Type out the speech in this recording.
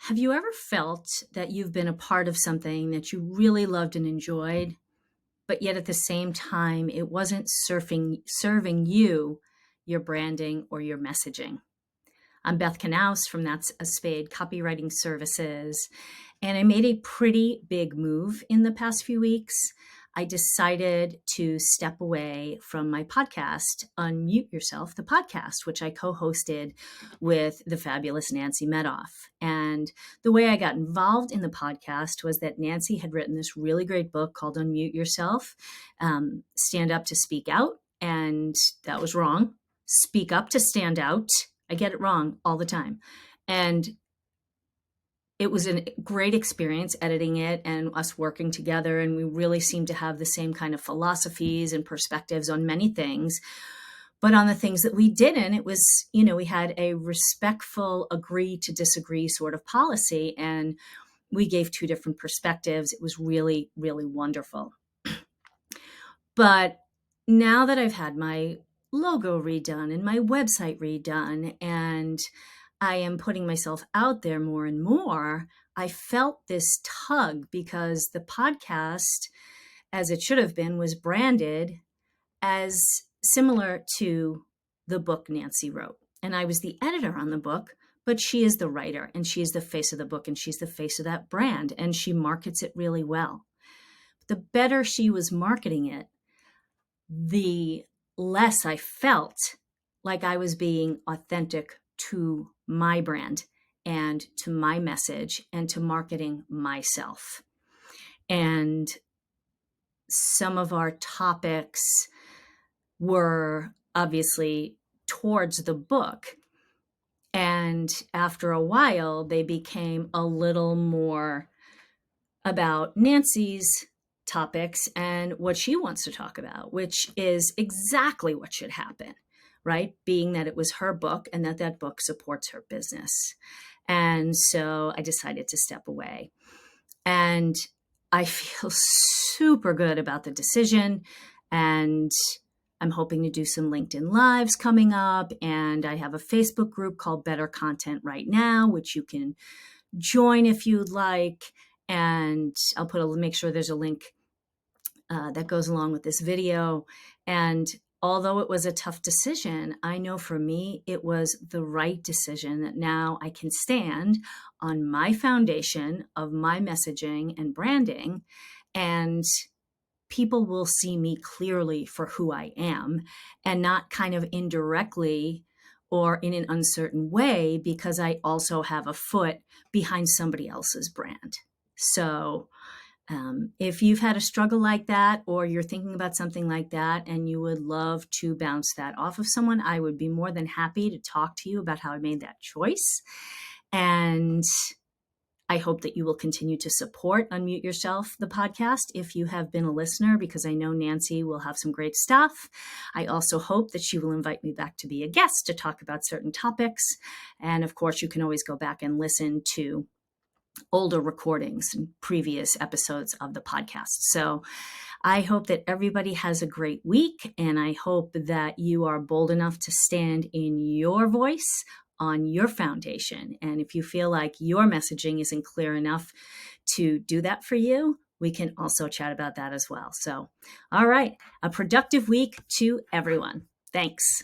Have you ever felt that you've been a part of something that you really loved and enjoyed, but yet at the same time, it wasn't serving you, your branding, or your messaging? I'm Beth Knaus from That's a Spade Copywriting Services, and I made a pretty big move in the past few weeks. I decided to step away from my podcast, Unmute Yourself, the podcast, which I co-hosted with the fabulous Nancy Medoff. And the way I got involved in the podcast was that Nancy had written this really great book called Unmute Yourself, Stand Up to Speak Out. And that was wrong. Speak up to stand out. I get it wrong all the time. And it was a great experience editing it and us working together. And we really seemed to have the same kind of philosophies and perspectives on many things. But on the things that we didn't, it was, we had a respectful agree to disagree sort of policy. And we gave two different perspectives. It was really, really wonderful. But now that I've had my logo redone and my website redone, and I am putting myself out there more and more, I felt this tug because the podcast, as it should have been, was branded as similar to the book Nancy wrote. And I was the editor on the book, but she is the writer and she is the face of the book and she's the face of that brand and she markets it really well. The better she was marketing it, the less I felt like I was being authentic to my brand and to my message and to marketing myself. And some of our topics were obviously towards the book. And after a while, they became a little more about Nancy's topics and what she wants to talk about, which is exactly what should happen, right? Being that it was her book and that book supports her business. And so I decided to step away. And I feel super good about the decision. And I'm hoping to do some LinkedIn Lives coming up. And I have a Facebook group called Better Content Right Now, which you can join if you'd like. And I'll make sure there's a link that goes along with this video. And although it was a tough decision, I know for me, it was the right decision that now I can stand on my foundation of my messaging and branding, and people will see me clearly for who I am and not kind of indirectly or in an uncertain way because I also have a foot behind somebody else's brand. So if you've had a struggle like that, or you're thinking about something like that, and you would love to bounce that off of someone, I would be more than happy to talk to you about how I made that choice. And I hope that you will continue to support Unmute Yourself, the podcast, if you have been a listener, because I know Nancy will have some great stuff. I also hope that she will invite me back to be a guest to talk about certain topics. And of course, you can always go back and listen to older recordings and previous episodes of the podcast. So I hope that everybody has a great week, and I hope that you are bold enough to stand in your voice on your foundation. And if you feel like your messaging isn't clear enough to do that for you, we can also chat about that as well. So, all right, a productive week to everyone. Thanks.